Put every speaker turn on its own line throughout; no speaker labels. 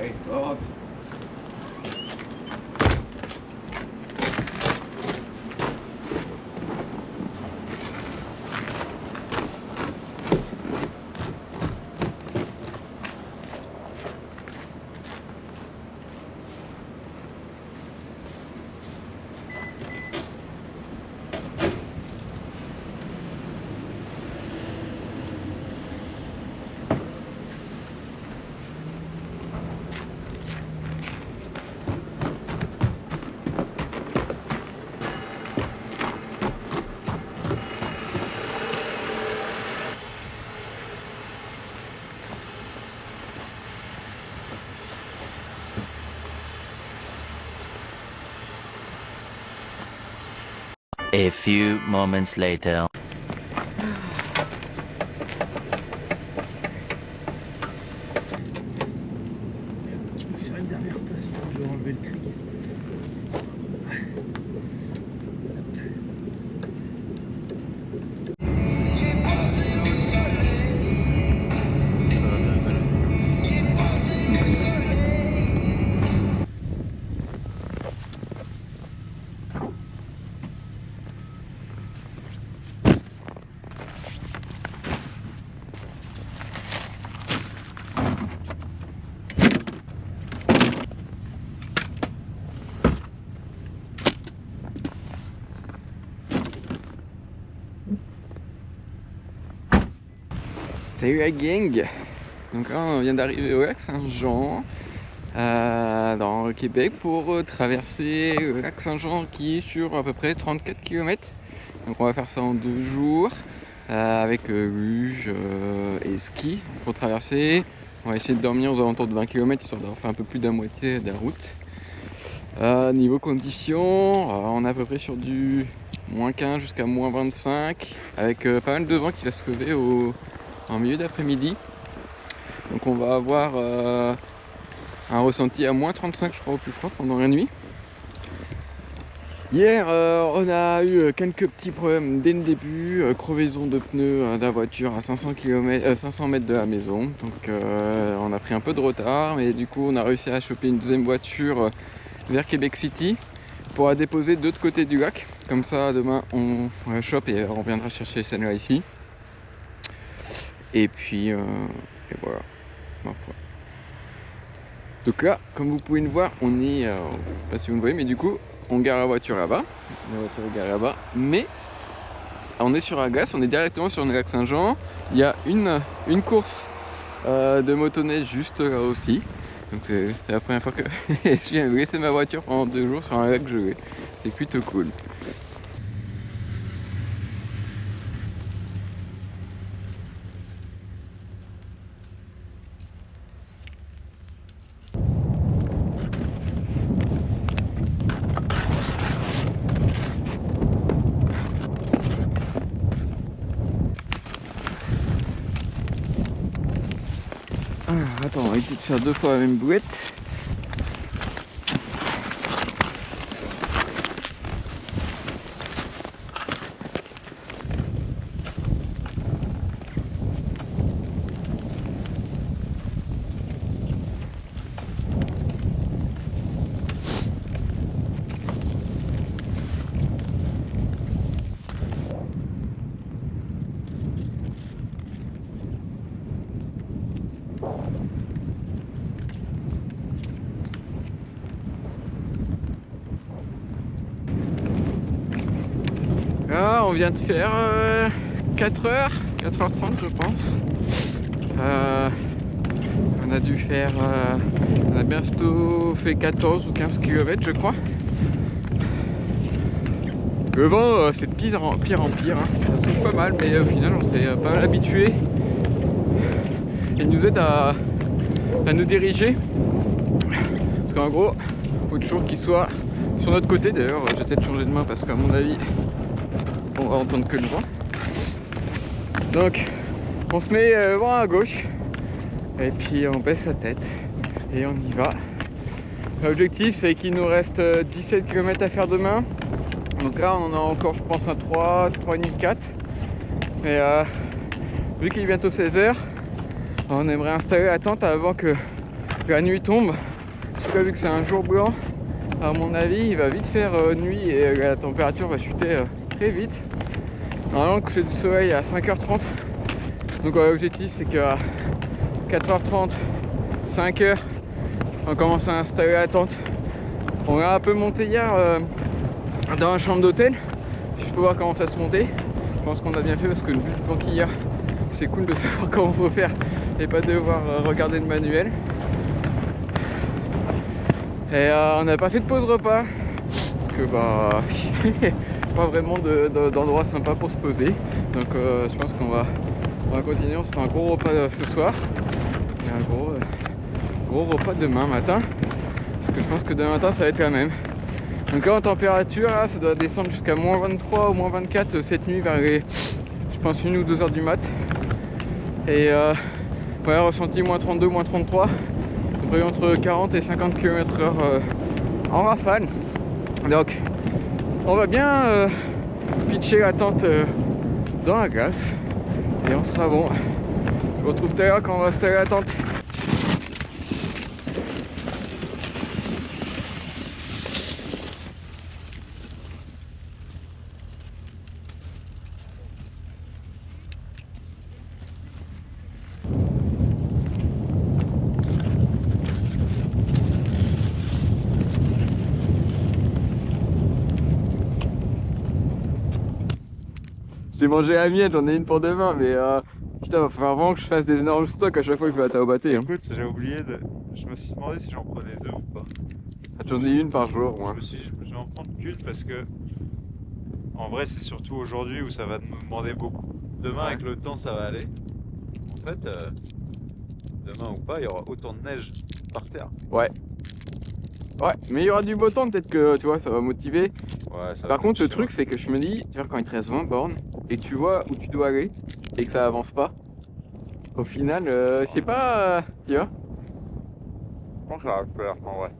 Allez, porte.
A few moments later.
Je peux faire une dernière place, je vais enlever le cric. Salut la gang. Donc là on vient d'arriver au lac Saint-Jean dans le Québec pour traverser le lac Saint-Jean qui est sur à peu près 34 km. Donc on va faire ça en 2 jours avec luge et ski pour traverser. On va essayer de dormir aux alentours de 20 km histoire d'avoir fait un peu plus de la moitié de la route. Niveau conditions, on est à peu près sur du moins 15 jusqu'à moins 25 avec pas mal de vent qui va se lever en milieu d'après-midi. Donc on va avoir un ressenti à moins 35 je crois au plus froid pendant la nuit. Hier on a eu quelques petits problèmes dès le début, crevaison de pneus de la voiture à 500 mètres de la maison. Donc on a pris un peu de retard, mais du coup on a réussi à choper une deuxième voiture vers Québec City pour la déposer de l'autre côté du lac. Comme ça demain on la chope et on reviendra chercher celle-là ici. Et puis et voilà, ma foi. Donc là, comme vous pouvez le voir, on est, je sais pas si vous le voyez, mais du coup, on gare la voiture là-bas. La voiture est garée là-bas, mais on est sur la glace, on est directement sur le lac Saint-Jean. Il y a une course de motoneige juste là aussi. Donc c'est la première fois que je viens de laisser ma voiture pendant 2 jours sur un lac gelé. C'est plutôt cool. Attends, on va essayer de faire 2 fois la même bouette. Là, on vient de faire 4h30 je pense. On a dû faire, on a bientôt fait 14 ou 15 km je crois. Le vent c'est de pire en pire, hein. Ça souffle pas mal, mais au final on s'est pas mal habitué. Il nous aide à nous diriger. Parce qu'en gros, il faut toujours qu'il soit sur notre côté. D'ailleurs, je vais peut-être changer de main parce qu'à mon avis, on va entendre que le vent. Donc, on se met vent à gauche et puis on baisse la tête et on y va. L'objectif, c'est qu'il nous reste 17 km à faire demain. Donc là, on en a encore, je pense, un 3,5, 4. Mais vu qu'il est bientôt 16 h, on aimerait installer la tente avant que la nuit tombe. En tout cas, vu que c'est un jour blanc, à mon avis, il va vite faire nuit et la température va chuter très vite. Normalement, le coucher du soleil est à 5h30. Donc l'objectif, c'est qu'à 4h30, 5h, on commence à installer la tente. On a un peu monté hier dans la chambre d'hôtel. Je peux voir comment ça se montait. Je pense qu'on a bien fait parce que le but du plan qu'il y a, c'est cool de savoir comment il faut faire et pas devoir regarder le manuel. Et on n'a pas fait de pause repas. Parce que bah pas vraiment d'endroit sympa pour se poser. Donc je pense qu'on va continuer. On se fait un gros repas ce soir et un gros repas demain matin. Parce que je pense que demain matin ça va être la même. Donc là en température, là, ça doit descendre jusqu'à moins 23 ou moins 24 cette nuit vers les, je pense, 1 ou 2 heures du mat. Et ouais, ressenti moins 32, moins 33, entre 40 et 50 km/h en rafale. Donc on va bien pitcher la tente dans la glace et on sera bon. Je vous retrouve tout à l'heure quand on va installer la tente. J'ai mangé la mienne, j'en ai une pour demain, mais putain, va falloir vraiment que je fasse des énormes stocks à chaque fois que je vais à Taobaté. Hein.
Écoute, j'ai oublié de. Je me suis demandé si j'en prenais 2 ou pas.
J'en ai une par jour, moi.
Je vais en prendre qu'une parce que. En vrai, c'est surtout aujourd'hui où ça va me demander beaucoup. Demain, avec le temps, ça va aller. En fait, demain ou pas, il y aura autant de neige par terre.
Ouais. Ouais, mais il y aura du beau temps, peut-être que tu vois, ça va motiver.
Ouais, ça
Par
va
contre, le
motiver,
truc, c'est que je me dis, tu vois, quand il te reste 20 bornes et que tu vois où tu dois aller et que ça avance pas, au final, je sais pas, tu vois.
Je pense que ça va le faire en vrai.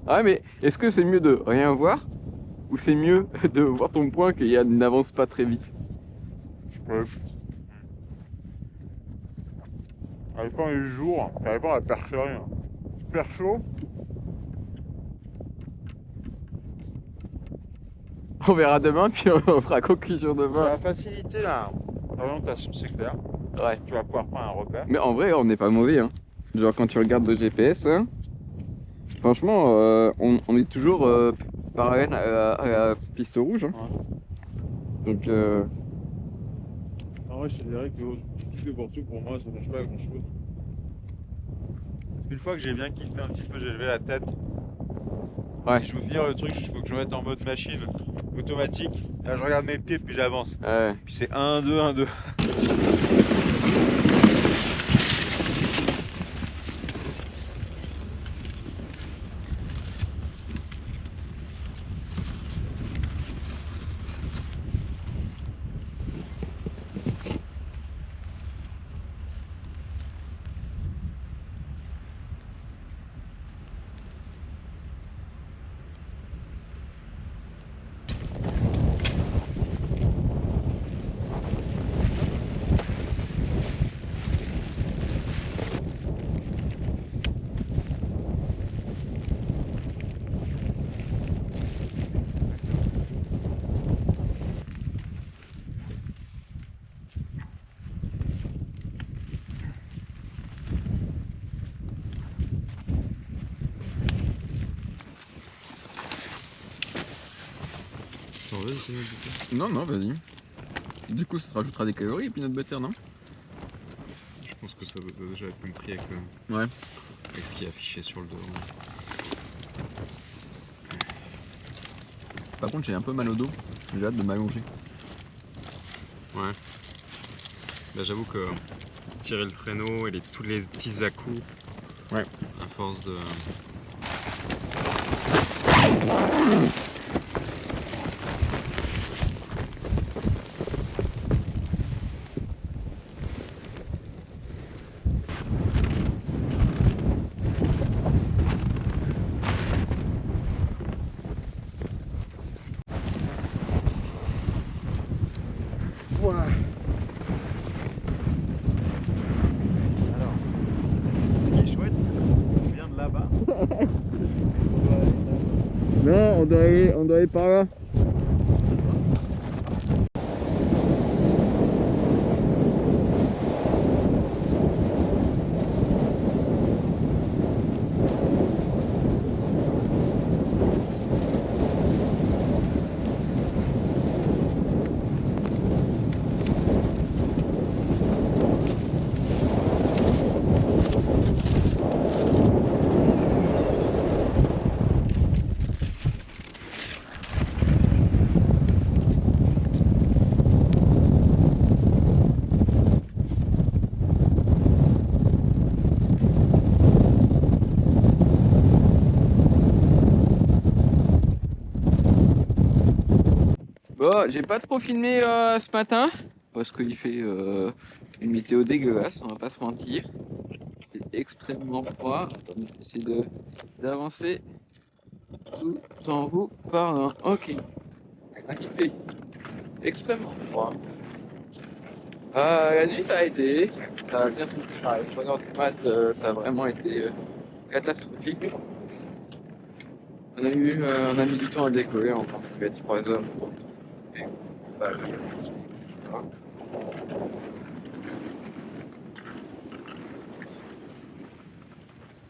Ah, mais est-ce que c'est mieux de rien voir ou c'est mieux de voir ton point qu'il n'avance pas très vite?
Ouais. Ça dépend du jour, ça dépend de la personne. Super chaud.
On verra demain, puis on fera conclusion demain.
La facilité là, l'orientation c'est clair.
Ouais.
Tu vas pouvoir prendre un repère.
Mais en vrai, on n'est pas mauvais, hein. Genre, quand tu regardes le GPS, hein, franchement, on est toujours parallèle à la piste rouge. Hein.
Ouais.
Donc,
Ah ouais, je te dirais que Porto pour moi ça ne change pas grand chose. Parce qu'une fois que j'ai bien kiffé un petit peu, j'ai levé la tête.
ouais.
Si je veux finir le truc, il faut que je me mette en mode machine automatique. Là, je regarde mes pieds puis j'avance.
Ouais.
Puis c'est 1, 2, 1, 2.
Non, non, vas-y. Du coup, ça te rajoutera des calories et puis notre butter, non?
Je pense que ça doit déjà être compris avec,
Ouais.
avec ce qui est affiché sur le dos.
Par contre, j'ai un peu mal au dos. J'ai hâte de m'allonger.
Ouais. Là, j'avoue que tirer le traîneau et tous les petits à-coups,
ouais,
à force de.
Voilà. Alors, ce qui est chouette, c'est bien
Non, on doit aller par là. Bon, j'ai pas trop filmé ce matin parce qu'il fait une météo dégueulasse, on va pas se mentir. Il fait extrêmement froid. On va essayer d'avancer tout en vous parlant. Ok. Ah, il fait extrêmement froid. La nuit ça a été, ça a bien soutenu. À 3h du mat, ça a vraiment été catastrophique. On a mis du temps à décoller, on pense qu'il va être 3 heures.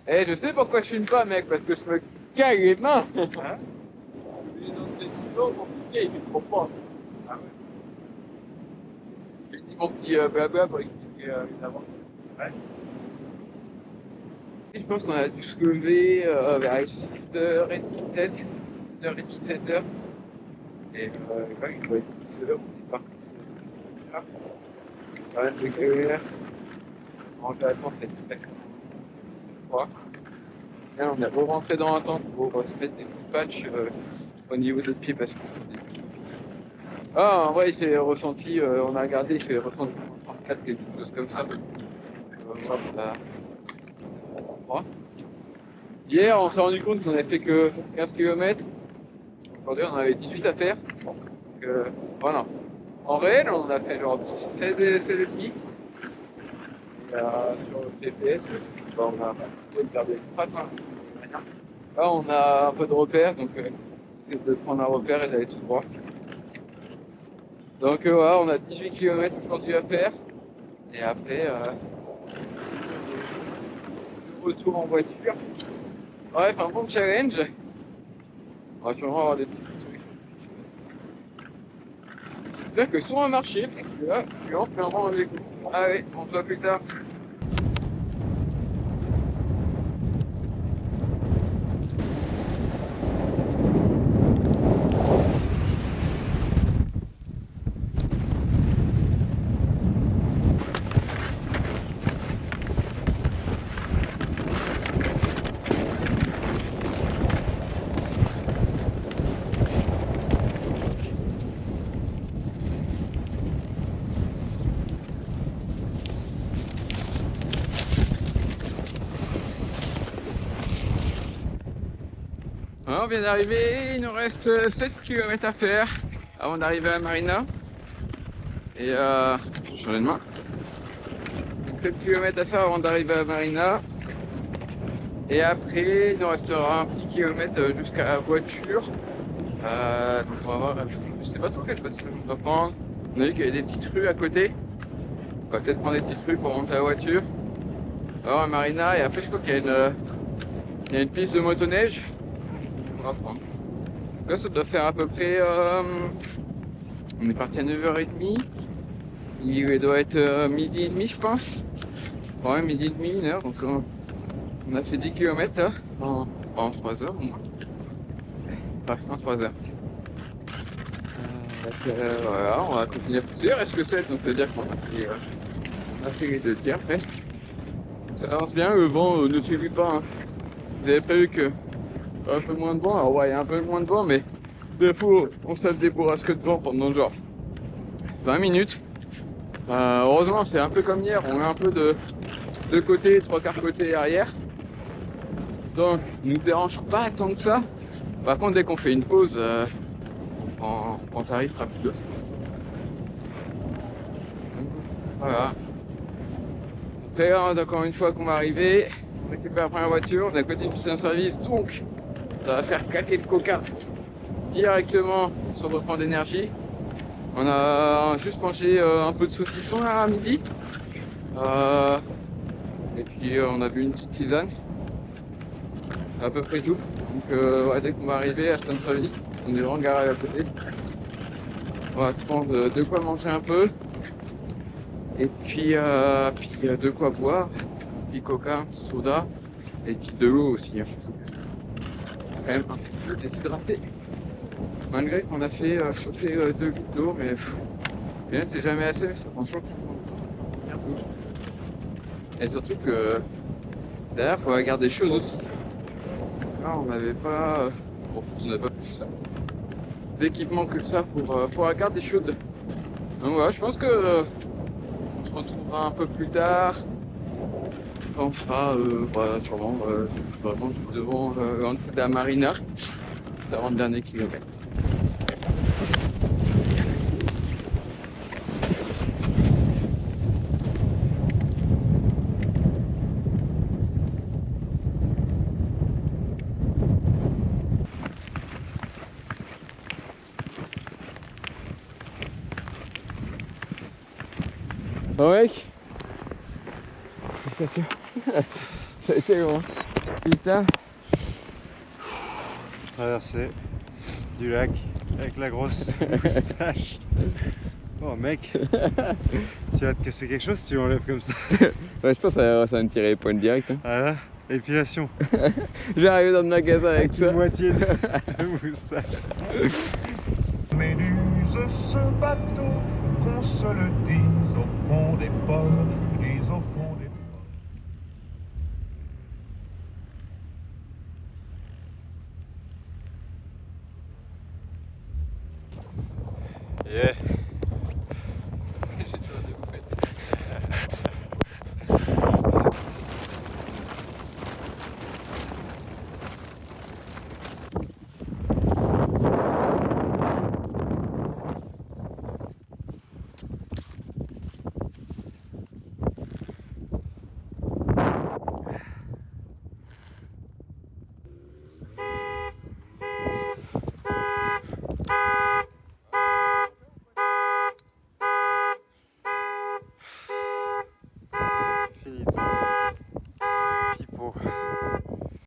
Eh, je sais pourquoi je filme pas, mec, parce que je me caille les mains. Hein? Dans ces niveaux compliqués, il fait trop froid. Ah ouais. J'ai dit mon petit blabla pour expliquer évidemment. Ouais. Et je pense qu'on a dû se lever vers 6h30 peut-être, 6h30, 7h. Et quand il doit être 10h, on est parti. Pas mal de galère. En attente, c'était très froid. Là, on est re-rentré dans la tente pour se mettre des petits patchs au niveau des pieds parce que. Ah, en vrai, il fait ressenti, on a regardé, il fait ressenti 34, quelque chose comme ça. Hier, on s'est rendu compte qu'on avait fait que 15 km. Aujourd'hui, on en avait 18 à faire. Donc, voilà. En réel, on a fait genre 16 et demi. Et sur le GPS, on a gardé une trace. Hein. Là, on a un peu de repères, donc c'est de prendre un repère et d'aller tout droit. Donc voilà, on a 18 km aujourd'hui à faire. Et après, retour en voiture. Bref, un bon challenge. On va sûrement avoir des petits trucs. J'espère que tout va marcher, parce que là, je suis en plein rendez-vous. Allez, on se voit plus tard. On vient d'arriver, il nous reste 7 km à faire avant d'arriver à Marina. Et je change de main. Donc 7 km à faire avant d'arriver à Marina. Et après, il nous restera un petit kilomètre jusqu'à la voiture. Donc on va voir, je sais pas trop quelle voiture on va prendre. On a vu qu'il y avait des petites rues à côté. On va peut-être prendre des petites rues pour monter à la voiture. Alors à Marina, et après je crois qu'il y a une piste de motoneige. On va prendre. Là, ça doit faire à peu près. On est parti à 9h30. Il doit être midi et demi, je pense. Ouais, midi et demi, 1h. Donc on a fait 10 km là, en 3 heures au moins. Ouais, en 3 heures. Voilà, on va continuer à pousser. Il reste que 7, donc ça veut dire qu'on a fait les 2 tiers presque. Ça avance bien, le vent ne suffit pas. Hein. Vous avez pas vu que. Un peu moins de vent, alors ouais, il y a un peu moins de vent, mais des fois on se débourrasque de vent pendant genre 20 minutes. Heureusement, c'est un peu comme hier, on est un peu de côté, 3/4 côté arrière. Donc, nous dérange pas tant que ça. Par contre, dès qu'on fait une pause, on t'arrive rapidos. Voilà. Après, encore une fois qu'on va arriver, récupère la première voiture, on est à côté du service, donc ça va faire claquer le coca directement sur notre point d'énergie. On a juste mangé un peu de saucisson là à midi. Et puis on a bu une petite tisane. À peu près tout. Donc ouais, dès qu'on va arriver à Stone Service, on est vraiment garé à côté. On va se prendre de quoi manger un peu. Et puis de quoi boire. Puis coca, soda. Et puis de l'eau aussi. Hein, parce que quand même un petit peu déshydraté. Malgré qu'on a fait chauffer 2 litres d'eau, mais là c'est jamais assez, ça prend toujours longtemps. Et surtout que derrière, il faut la garder chaude aussi. Là, on n'avait pas, on n'a pas plus d'équipement que ça pour la garder chaude. Donc voilà, je pense que on se retrouvera un peu plus tard. Quand on sera voilà, sûrement vraiment juste devant l'entrée de la marina, avant le dernier kilomètre. Bon mec, ça a été long. Putain.
Traversée du lac avec la grosse moustache. Oh mec, tu vas te casser quelque chose si tu l'enlèves comme ça.
Ouais, je pense que ça va me tirer les points direct. Hein.
Voilà, épilation.
J'arrive dans le magasin avec ça.
Une moitié de moustache.
Méduse ce bateau, qu'on se le dise au fond des ports, dise au fond des ports.
Yeah.
J'ai toujours des bouffettes.
Finito.